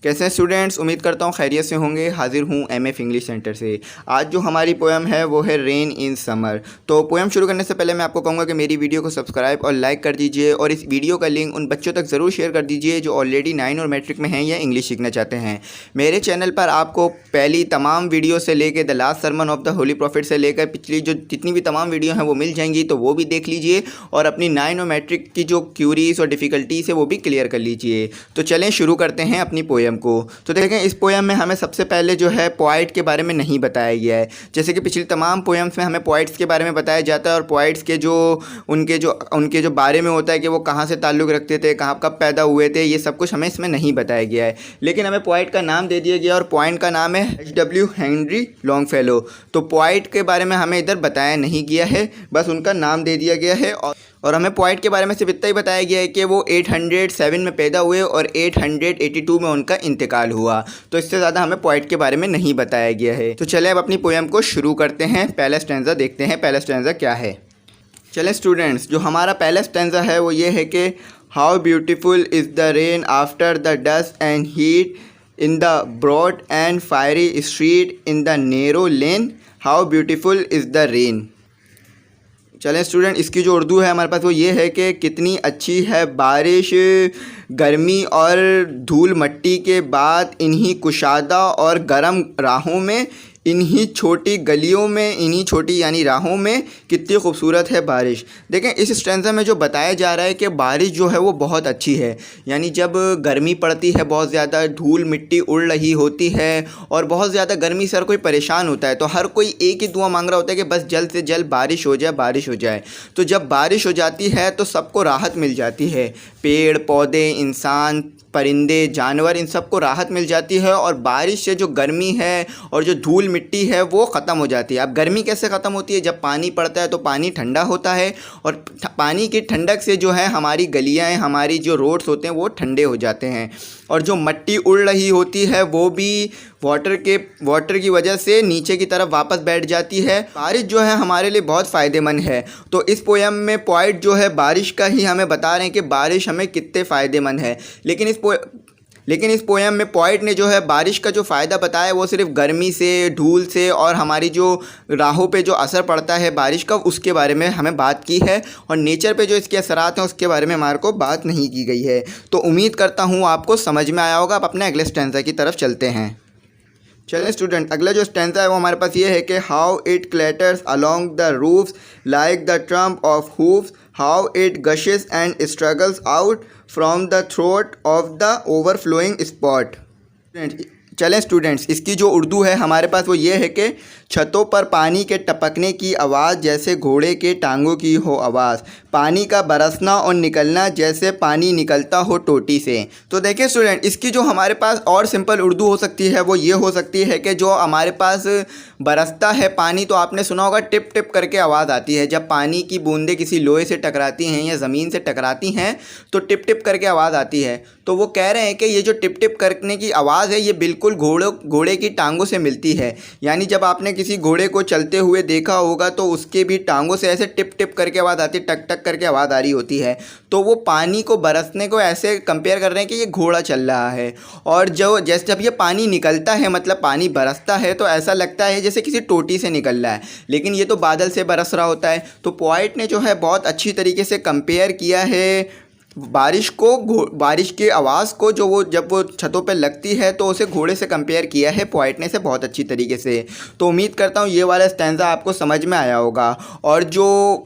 कैसे हैं स्टूडेंट्स, उम्मीद करता हूँ खैरियत से होंगे। हाजिर हूँ एमएफ इंग्लिश सेंटर से। आज जो हमारी पोएम है वो है रेन इन समर। तो पोएम शुरू करने से पहले मैं आपको कहूँगा कि मेरी वीडियो को सब्सक्राइब और लाइक कर दीजिए और इस वीडियो का लिंक उन बच्चों तक ज़रूर शेयर कर दीजिए जो ऑलरेडी 9 और मैट्रिक में हैं या इंग्लिश सीखना चाहते हैं। मेरे चैनल पर आपको पहली तमाम वीडियो से लेकर the last sermon of the holy prophet से लेकर पिछली जो जितनी भी तमाम वीडियो हैं वो मिल जाएंगी, तो वो भी देख लीजिए और अपनी 9 और मैट्रिक की जो क्यूरीज और डिफ़िकल्टीज़ है वो भी क्लियर कर लीजिए। तो चलें शुरू करते हैं अपनी पोएम को। तो देखें, इस पोएम में हमें सबसे पहले जो है पोइट के बारे में नहीं बताया गया है। जैसे कि पिछली तमाम पोएम्स में हमें पोइट्स के बारे में बताया जाता है और पोइट्स के जो उनके जो बारे में होता है कि वो कहाँ से ताल्लुक़ रखते थे, कहाँ कब पैदा हुए थे, ये सब कुछ हमें इसमें नहीं बताया गया है। लेकिन हमें पोइट का नाम दे दिया गया और पोइट का नाम है H.W. Henry Longfellow. तो पोइट के बारे में हमें इधर बताया नहीं गया है, बस उनका नाम दे दिया गया है। और हमें पोइट के बारे में सिर्फ इतना ही बताया गया है कि वो 807 में पैदा हुए और 882 में उनका इंतकाल हुआ। तो इससे ज़्यादा हमें पोइट के बारे में नहीं बताया गया है। तो चले अब अपनी पोएम को शुरू करते हैं। पहला स्टैंजा देखते हैं, पहला स्टैंजा क्या है। चलें स्टूडेंट्स, जो हमारा पहला स्टैंजा है वो ये है कि how beautiful is the rain after the dust and heat in the broad and fiery street in the narrow lane, how beautiful is the rain. चलें स्टूडेंट, इसकी जो उर्दू है हमारे पास वो ये है कि कितनी अच्छी है बारिश गर्मी और धूल मट्टी के बाद इन्हीं कुशादा और गर्म राहों में, इन्हीं छोटी गलियों में, इन्हीं छोटी यानी राहों में कितनी खूबसूरत है बारिश। देखें, इस स्टैंजा में जो बताया जा रहा है कि बारिश जो है वो बहुत अच्छी है। यानी जब गर्मी पड़ती है, बहुत ज़्यादा धूल मिट्टी उड़ रही होती है और बहुत ज़्यादा गर्मी से हर कोई परेशान होता है, तो हर कोई एक ही दुआ मांग रहा होता है कि बस जल्द से जल्द बारिश हो जाए, बारिश हो जाए। तो जब बारिश हो जाती है तो सबको राहत मिल जाती है। पेड़ पौधे, इंसान, परिंदे, जानवर, इन सबको राहत मिल जाती है और बारिश से जो गर्मी है और जो धूल मिट्टी है वो ख़त्म हो जाती है। अब गर्मी कैसे ख़त्म होती है? जब पानी पड़ता है तो पानी ठंडा होता है और पानी की ठंडक से जो है हमारी गलियाँ, हमारी जो रोड्स होते हैं वो ठंडे हो जाते हैं और जो मिट्टी उड़ रही होती है वो भी वाटर की वजह से नीचे की तरफ वापस बैठ जाती है। बारिश जो है हमारे लिए बहुत फ़ायदेमंद है। तो इस पोएम में पोइट जो है बारिश का ही हमें बता रहे हैं कि बारिश हमें कितने फ़ायदेमंद है। लेकिन इस पोएम में पोइट ने जो है बारिश का जो फ़ायदा बताया वो सिर्फ गर्मी से, धूल से और हमारी जो राहों पे जो असर पड़ता है बारिश का, उसके बारे में हमें बात की है और नेचर पे जो इसके असरात हैं उसके बारे में हमारे को बात नहीं की गई है। तो उम्मीद करता हूँ आपको समझ में आया होगा। आप अपने अगले स्टैंजा की तरफ चलते हैं। चलें स्टूडेंट, अगला जो स्टैंजा है वो हमारे पास ये है कि how it clatters along the roofs like the tramp of hoofs, how it gushes and struggles out from the throat of the overflowing spout. चलें स्टूडेंट्स, इसकी जो उर्दू है हमारे पास वो ये है कि छतों पर पानी के टपकने की आवाज़ जैसे घोड़े के टांगों की हो आवाज़, पानी का बरसना और निकलना जैसे पानी निकलता हो टोटी से। तो देखिए स्टूडेंट, इसकी जो हमारे पास और सिंपल उर्दू हो सकती है वो ये हो सकती है कि जो हमारे पास बरसता है पानी, तो आपने सुना होगा टिप टिप करके आवाज़ आती है। जब पानी की बूंदें किसी लोहे से टकराती हैं या ज़मीन से टकराती हैं तो टिप टिप करके आवाज़ आती है। तो वो कह रहे हैं कि ये जो टिप टिप करने की आवाज़ है ये बिल्कुल घोड़े की टांगों से मिलती है। यानी जब आपने किसी घोड़े को चलते हुए देखा होगा तो उसके भी टांगों से ऐसे टिप टिप करके आवाज़ आती है, टक टक करके आवाज़ आ रही होती है। तो वो पानी को बरसने को ऐसे कंपेयर कर रहे हैं कि ये घोड़ा चल रहा है। और जैसे जब ये पानी निकलता है, मतलब पानी बरसता है, तो ऐसा लगता है जैसे किसी टोटी से निकल रहा है, लेकिन ये तो बादल से बरस रहा होता है। तो पोइट ने जो है बहुत अच्छी तरीके से कंपेयर किया है बारिश की आवाज़ को, जब वो छतों पे लगती है तो उसे घोड़े से कंपेयर किया है पोइट ने से बहुत अच्छी तरीके से। तो उम्मीद करता हूँ ये वाला स्टैंजा आपको समझ में आया होगा और जो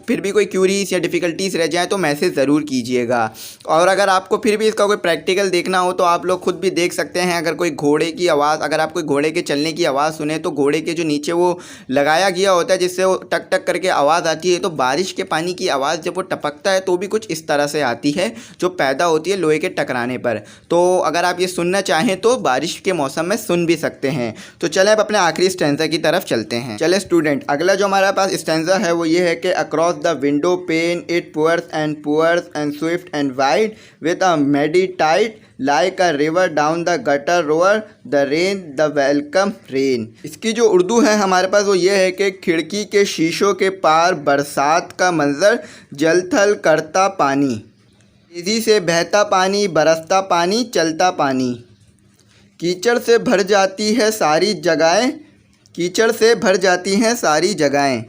फिर भी कोई क्यूरीज या डिफ़िकल्टीज रह जाए तो मैसेज ज़रूर कीजिएगा। और अगर आपको फिर भी इसका कोई प्रैक्टिकल देखना हो तो आप लोग खुद भी देख सकते हैं। अगर कोई घोड़े की आवाज़, अगर आप कोई घोड़े के चलने की आवाज़ सुने तो घोड़े के जो नीचे वो लगाया गया होता है जिससे वो टक टक करके आवाज़ आती है, तो बारिश के पानी की आवाज़ जब वो टपकता है तो भी कुछ इस तरह से आती है जो पैदा होती है लोहे के टकराने पर। तो अगर आप ये सुनना चाहें तो बारिश के मौसम में सुन भी सकते हैं। तो चलें अब अपने आखिरी स्टैंजा की तरफ चलते हैं। चले स्टूडेंट, अगला जो हमारे पास स्टैंजा है वो ये है कि across the window pane it pours and swift and wide with a muddy tide like a river down the gutter roar the rain the welcome rain. इसकी जो उर्दू है हमारे पास वो ये है कि खिड़की के शीशों के पार बरसात का मंजर जल थल करता पानी, तेज़ी से बहता पानी, बरसता पानी, चलता पानी। कीचड़ से भर जाती है सारी जगहें, कीचड़ से भर जाती हैं सारी जगहें,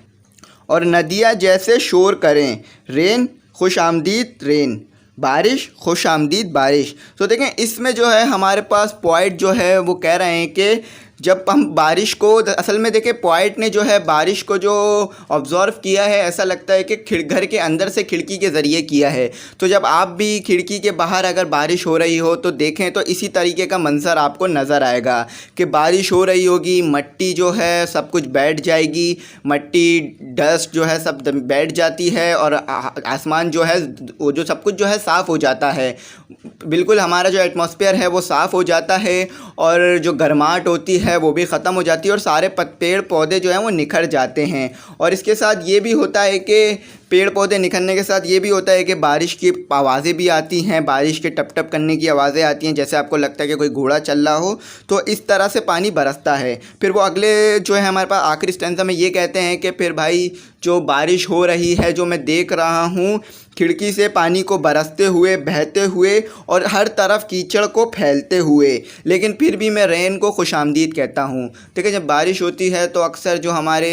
और नदियाँ जैसे शोर करें, रेन खुशामदीद रेन, बारिश खुशामदीद बारिश। तो देखें इसमें जो है हमारे पास पोइट जो है वो कह रहे हैं कि जब हम बारिश को, असल में देखें पोइट ने जो है बारिश को जो ऑब्ज़र्व किया है, ऐसा लगता है कि घर के अंदर से खिड़की के ज़रिए किया है। तो जब आप भी खिड़की के बाहर अगर बारिश हो रही हो तो देखें तो इसी तरीके का मंज़र आपको नज़र आएगा कि बारिश हो रही होगी, मिट्टी जो है सब कुछ बैठ जाएगी, मिट्टी डस्ट जो है सब बैठ जाती है, और आसमान जो है वो जो सब कुछ जो है साफ़ हो जाता है, बिल्कुल हमारा जो एटमॉस्फेयर है वो साफ़ हो जाता है, और जो गर्माहट होती है वो भी ख़त्म हो जाती है, और सारे पेड़ पौधे जो हैं वो निखर जाते हैं। और इसके साथ ये भी होता है कि पेड़ पौधे निखरने के साथ ये भी होता है कि बारिश की आवाज़ें भी आती हैं, बारिश के टप टप करने की आवाज़ें आती हैं, जैसे आपको लगता है कि कोई घोड़ा चल रहा हो, तो इस तरह से पानी बरसता है। फिर वो अगले जो है हमारे पास आखिरी स्टैंजा में ये कहते हैं कि फिर भाई जो बारिश हो रही है, जो मैं देख रहा हूँ खिड़की से पानी को बरसते हुए, बहते हुए, और हर तरफ कीचड़ को फैलते हुए, लेकिन फिर भी मैं रेन को खुशामदीद कहता हूँ। देखिए जब बारिश होती है तो अक्सर जो हमारे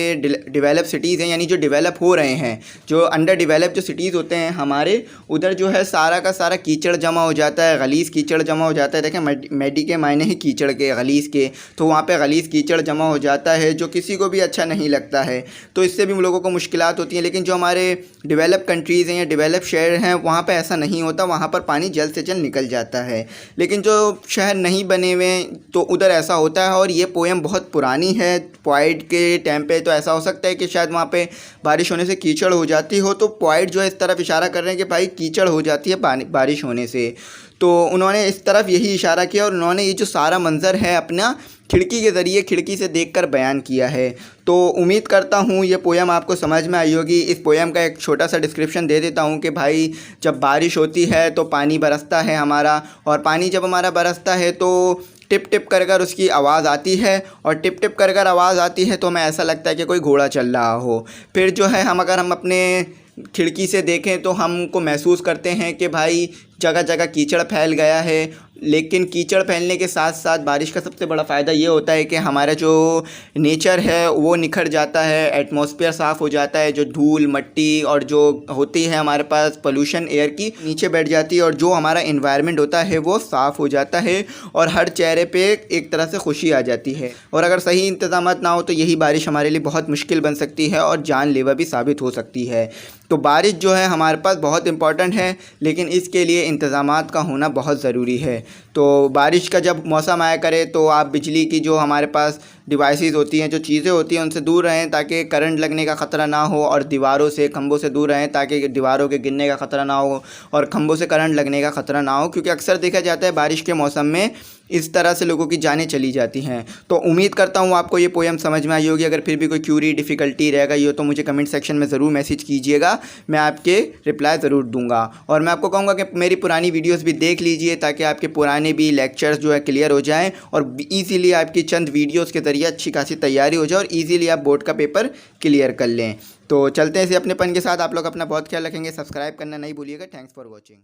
डेवलप सिटीज़ हैं, यानी जो डेवलप हो रहे हैं, जो अंडर डेवलप जो सिटीज़ होते हैं हमारे, उधर जो है सारा का सारा कीचड़ जमा हो जाता है, गलीज़ कीचड़ जमा हो जाता है। देखें मेडी के मायने ही कीचड़ के, गलीज़ के, तो वहाँ पे गलीज़ कीचड़ जमा हो जाता है जो किसी को भी अच्छा नहीं लगता है, तो इससे भी हम लोगों को मुश्किलात होती हैं। लेकिन जो हमारे डेवलप कंट्रीज़ हैं या डेवलप शहर हैं वहाँ पे ऐसा नहीं होता, वहाँ पर पानी जल्द से जल्द निकल जाता है। लेकिन जो शहर नहीं बने हुए तो उधर ऐसा होता है। और ये पोएम बहुत पुरानी है, पोइट के टाइम पे तो ऐसा हो सकता है कि शायद वहाँ पे बारिश होने से कीचड़ हो जाती हो, तो पोइट जो है इस तरफ इशारा कर रहे हैं कि भाई कीचड़ हो जाती है बारिश होने से। तो उन्होंने इस तरफ यही इशारा किया, और उन्होंने ये जो सारा मंज़र है अपना खिड़की के ज़रिए, खिड़की से देखकर बयान किया है। तो उम्मीद करता हूँ ये पोएम आपको समझ में आई होगी। इस पोएम का एक छोटा सा डिस्क्रिप्शन दे देता हूँ कि भाई जब बारिश होती है तो पानी बरसता है हमारा, और पानी जब हमारा बरसता है तो टिप टिप कर कर उसकी आवाज़ आती है, और टिप टिप कर कर आवाज़ आती है तो हमें ऐसा लगता है कि कोई घोड़ा चल रहा हो। फिर जो है अगर हम अपने खिड़की से देखें तो हमको महसूस करते हैं कि भाई जगह जगह कीचड़ फैल गया है। लेकिन कीचड़ फैलने के साथ साथ बारिश का सबसे बड़ा फ़ायदा ये होता है कि हमारा जो नेचर है वो निखर जाता है, एटमॉस्फेयर साफ़ हो जाता है, जो धूल मिट्टी और जो होती है हमारे पास पोल्यूशन एयर की नीचे बैठ जाती है, और जो हमारा एनवायरनमेंट होता है वो साफ़ हो जाता है, और हर चेहरे पे एक तरह से खुशी आ जाती है। और अगर सही इंतज़ाम ना हो तो यही बारिश हमारे लिए बहुत मुश्किल बन सकती है और जानलेवा भी साबित हो सकती है। तो बारिश जो है हमारे पास बहुत इम्पॉर्टेंट है, लेकिन इसके लिए इंतज़ामात का होना बहुत ज़रूरी है। तो बारिश का जब मौसम आया करे तो आप बिजली की जो हमारे पास डिवाइसेस होती हैं, जो चीज़ें होती हैं, उनसे दूर रहें ताकि करंट लगने का ख़तरा ना हो, और दीवारों से, खंभों से दूर रहें ताकि दीवारों के गिरने का ख़तरा ना हो और खंभों से करंट लगने का ख़तरा ना हो, क्योंकि अक्सर देखा जाता है बारिश के मौसम में इस तरह से लोगों की जानें चली जाती हैं। तो उम्मीद करता हूँ आपको ये पोएम समझ में आई होगी। अगर फिर भी कोई क्यूरी डिफ़िकल्टी रहेगा ये तो मुझे कमेंट सेक्शन में ज़रूर मैसेज कीजिएगा, मैं आपके रिप्लाई ज़रूर दूंगा। और मैं आपको कहूँगा कि मेरी पुरानी वीडियोस भी देख लीजिए ताकि आपके पुराने भी लेक्चर्स जो है क्लियर हो जाएँ, और ईज़िली आपकी चंद वीडियोज़ के ज़रिए अच्छी खासी तैयारी हो जाए और ईज़िली आप बोर्ड का पेपर क्लियर कर लें। तो चलते हैं इसे अपनेपन के साथ। आप लोग अपना बहुत ख्याल रखेंगे, सब्सक्राइब करना नहीं भूलिएगा। Thanks for watching.